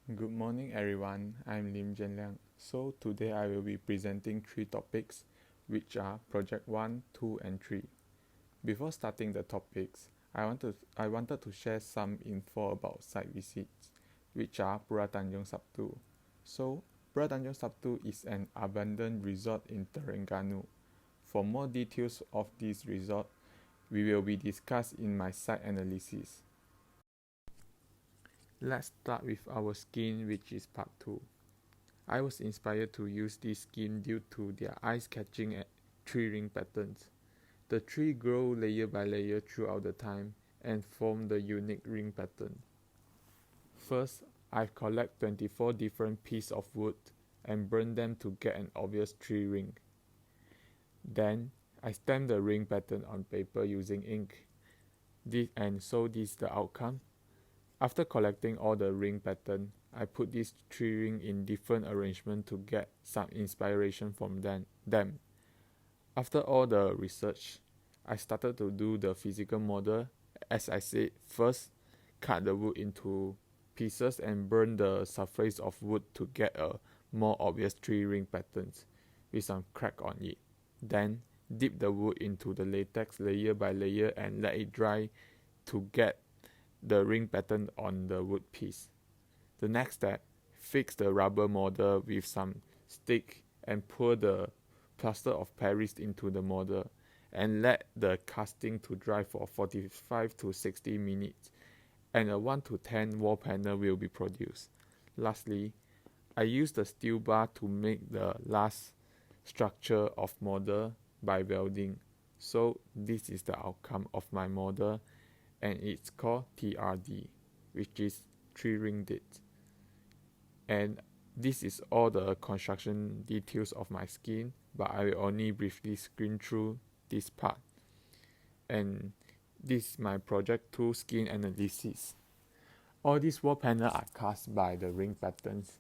Good morning everyone, I'm JennLiang. So today I will be presenting 3 topics which are Project 1, 2 and 3. Before starting the topics, I wanted to share some info about site visits which are Pura Tanjung Sabtu. So Pura Tanjung Sabtu is an abandoned resort in Terengganu. For more details of this resort, we will be discussed in my site analysis. Let's start with our skin, which is part 2. I was inspired to use this skin due to their eyes-catching tree ring patterns. The tree grow layer by layer throughout the time and form the unique ring pattern. First, I collect 24 different pieces of wood and burn them to get an obvious tree ring. Then, I stamp the ring pattern on paper using ink. This is the outcome. After collecting all the ring pattern, I put this tree ring in different arrangement to get some inspiration from them. After all the research, I started to do the physical model. As I said, first cut the wood into pieces and burn the surface of wood to get a more obvious tree ring patterns with some crack on it. Then dip the wood into the latex layer by layer and let it dry to get the ring pattern on the wood piece. The next step, fix the rubber model with some stick and pour the plaster of Paris into the model and let the casting to dry for 45 to 60 minutes and a 1 to 10 wall panel will be produced. Lastly, I use the steel bar to make the last structure of model by welding. So this is the outcome of my model and it's called TRD, which is tree ring date. And this is all the construction details of my skin, but I will only briefly screen through this part. And this is my project 2 skin analysis. All these wall panels are cast by the ring patterns.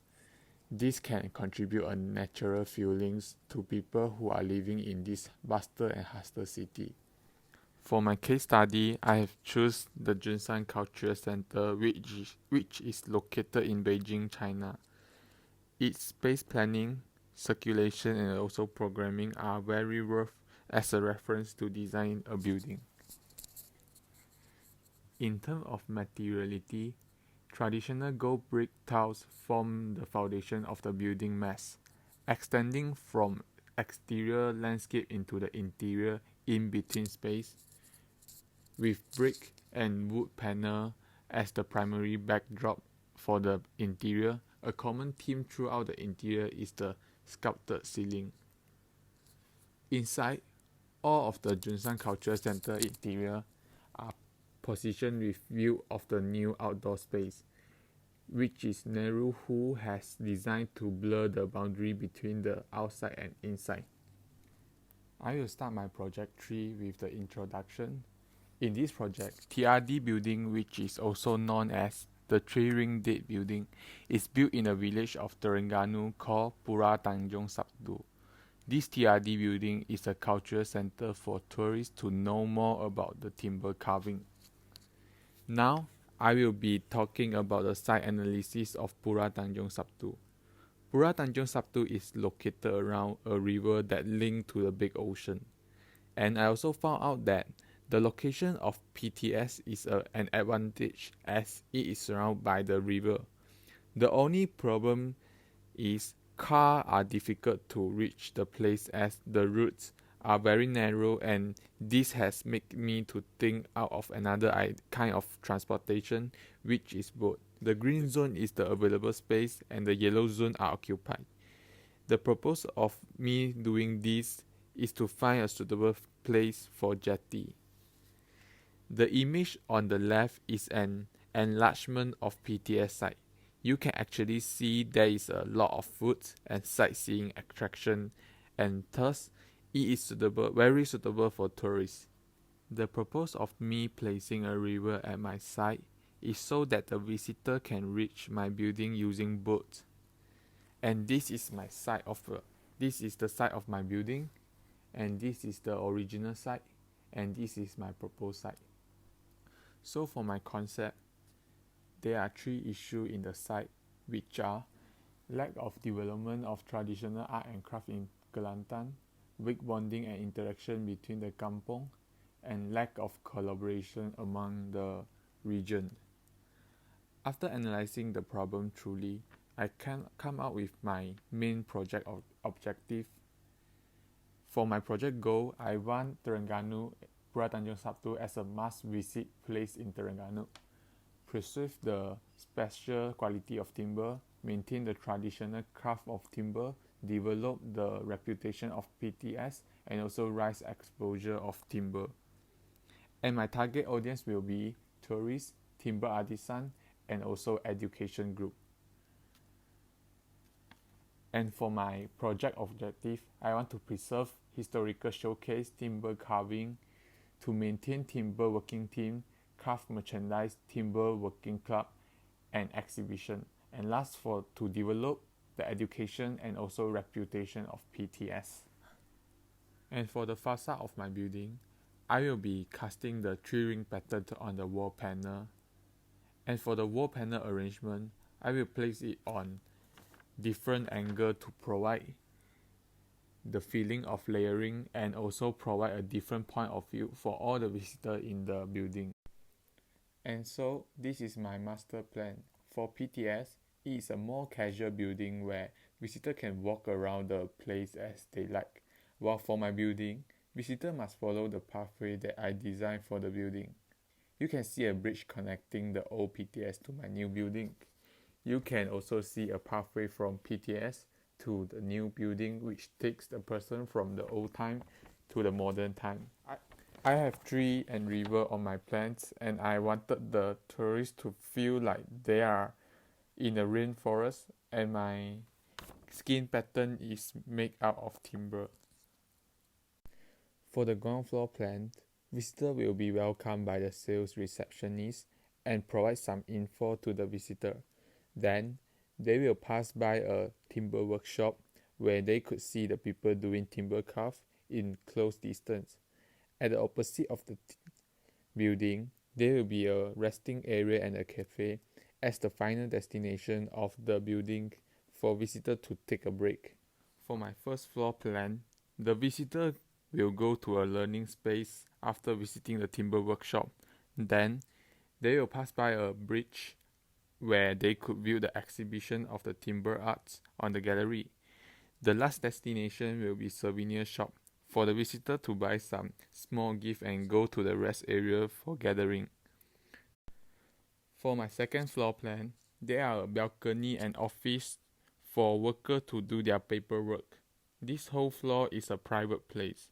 This can contribute a natural feelings to people who are living in this bustling and hostile city. For my case study, I have chosen the Zhongshan Cultural Center, which is located in Beijing, China. Its space planning, circulation, and also programming are very worth as a reference to design a building. In terms of materiality, traditional gold brick tiles form the foundation of the building mass, extending from exterior landscape into the interior in between space. With brick and wood panel as the primary backdrop for the interior, a common theme throughout the interior is the sculpted ceiling. Inside, all of the Zhongshan Cultural Center interior are positioned with view of the new outdoor space, which is Nehru who has designed to blur the boundary between the outside and inside. I will start my project 3 with the introduction. In this project, TRD building, which is also known as the Tree Ring Date building, is built in a village of Terengganu called Pura Tanjung Sabtu. This TRD building is a cultural center for tourists to know more about the timber carving. Now, I will be talking about the site analysis of Pura Tanjung Sabtu. Pura Tanjung Sabtu is located around a river that links to the big ocean. And I also found out that the location of PTS is an advantage as it is surrounded by the river. The only problem is cars are difficult to reach the place as the routes are very narrow, and this has made me to think out of another kind of transportation, which is boat. The green zone is the available space and the yellow zone are occupied. The purpose of me doing this is to find a suitable place for jetty. The image on the left is an enlargement of PTS site. You can actually see there is a lot of food and sightseeing attraction, and thus it is very suitable for tourists. The purpose of me placing a river at my site is so that the visitor can reach my building using boat. And this is the site of my building, and this is the original site, and this is my proposed site. So for my concept, there are 3 issues in the site which are lack of development of traditional art and craft in Kelantan, weak bonding and interaction between the kampong, and lack of collaboration among the region. After analyzing the problem truly, I can come up with my main project objective. For my project goal, I want Terengganu, Pulau Tanjung Sabtu as a must-visit place in Terengganu. Preserve the special quality of timber, maintain the traditional craft of timber, develop the reputation of PTS, and also rise exposure of timber. And my target audience will be tourists, timber artisan, and also education group. And for my project objective, I want to preserve historical showcase timber carving, to maintain timber working team, craft merchandise, timber working club, and exhibition. And last, to develop the education and also reputation of PTS. And for the facade of my building, I will be casting the 3-ring pattern on the wall panel. And for the wall panel arrangement, I will place it on different angle to provide the feeling of layering and also provide a different point of view for all the visitors in the building. And so this is my master plan. For PTS, it is a more casual building where visitors can walk around the place as they like. While for my building, visitors must follow the pathway that I designed for the building. You can see a bridge connecting the old PTS to my new building. You can also see a pathway from PTS to the new building, which takes the person from the old time to the modern time. I have tree and river on my plans, and I wanted the tourists to feel like they are in a rainforest, and my skin pattern is made out of timber. For the ground floor plan, visitors will be welcomed by the sales receptionist and provide some info to the visitor. Then they will pass by a timber workshop where they could see the people doing timber craft in close distance. At the opposite of the building, there will be a resting area and a cafe as the final destination of the building for visitors to take a break. For my first floor plan, the visitor will go to a learning space after visiting the timber workshop. Then they will pass by a bridge where they could view the exhibition of the timber arts on the gallery. The last destination will be souvenir shop for the visitor to buy some small gift and go to the rest area for gathering. For my second floor plan, there are a balcony and office for workers to do their paperwork. This whole floor is a private place.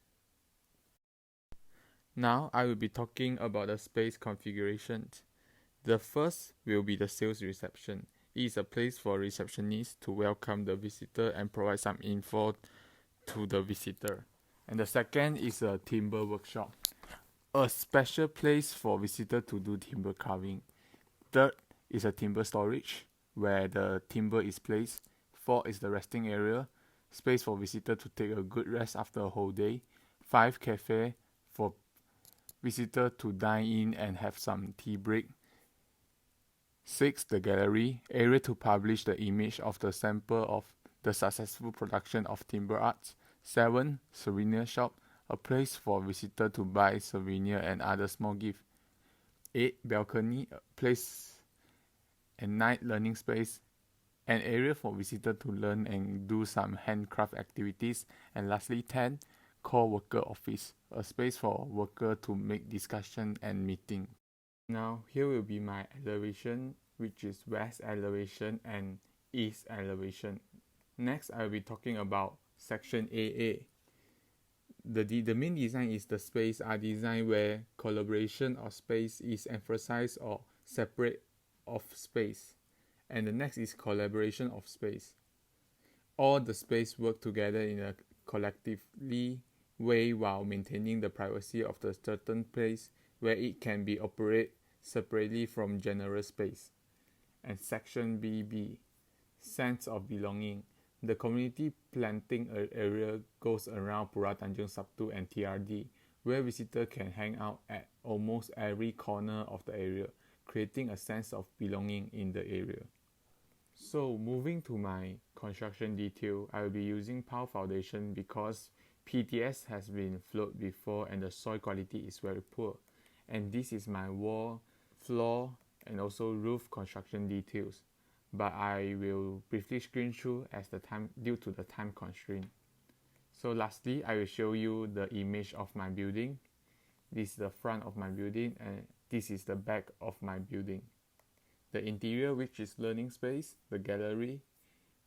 Now I will be talking about the space configurations. The first will be the sales reception. It is a place for receptionists to welcome the visitor and provide some info to the visitor. And the second is a timber workshop, a special place for visitors to do timber carving. Third is a timber storage, where the timber is placed. Fourth is the resting area, space for visitors to take a good rest after a whole day. 5, cafe for visitors to dine in and have some tea break. 6, the gallery, area to publish the image of the sample of the successful production of timber arts. 7, souvenir shop, a place for visitors to buy souvenir and other small gifts. 8, balcony, a place and night learning space, an area for visitors to learn and do some handcraft activities. And lastly, 10, core worker office, a space for workers to make discussion and meeting. Now here will be my elevation, which is west elevation and east elevation. Next I will be talking about section AA. The main design is the space are designed where collaboration of space is emphasized or separate of space. And the next is collaboration of space. All the space work together in a collectively way while maintaining the privacy of the certain place where it can be operated separately from general space. And section BB, sense of belonging. The community planting area goes around Pulau Tanjung Sabtu and TRD, where visitors can hang out at almost every corner of the area, creating a sense of belonging in the area. So moving to my construction detail, I will be using PAL foundation because PTS has been flowed before and the soil quality is very poor. And this is my wall, floor and also roof construction details. But I will briefly screen through as the time due to the time constraint. So lastly, I will show you the image of my building. This is the front of my building and this is the back of my building. The interior, which is learning space, the gallery,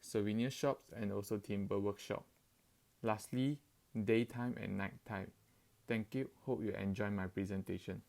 souvenir shops and also timber workshop. Lastly, daytime and nighttime. Thank you. Hope you enjoy my presentation.